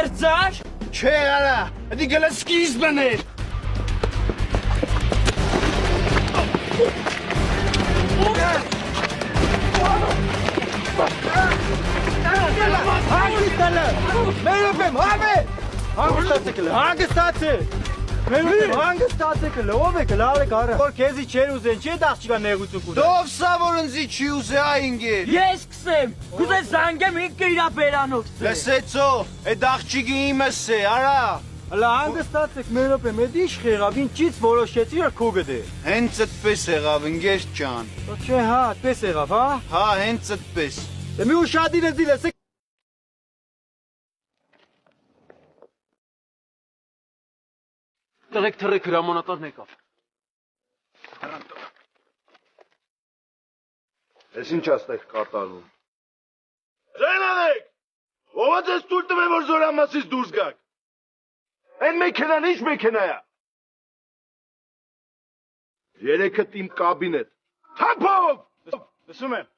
Երծար։ Չէ, արա, դի գլը սկիզբն է։ Մերոպեմ, հավե։ Հանգստացեք։ Մերոպեմ, հանգստացեք, ով եք, լավ եք արա։ Որ քեզի չեր ուզեն, չի դաղճիկա նեղություն կուզեն։ Դով սա որ ընձի չի ուզե այնգեր։ Ես կսեմ։ Կուզե զանգեմ 5 իրա բերանով։ Լսեցո, այդ աղջիկի իմս է, արա։ Հլա հանգստացեք, մերոպեմ, էդ ինչ եղավ, ինչից որոշեցի որ քո գդե։ Հենց այդպես եղավ, ընկեր ջան։ Չէ, հա, այդպես եղավ, հա։ Հա, հենց այդպես։ Դե մի ուշադիր ես դիլես։ Տղեկ թռեք հրամանատարն եկավ։ Ես ինչ աստեղ կատարվում։ Ձենանեք, ով է ձեզ տուր տվե, որ զորամասից դուրս գաք։ Այն մեքենան ինչ մեքենա է։ Երեքդ իմ կաբինետ։ Թափով։ Լսում եմ։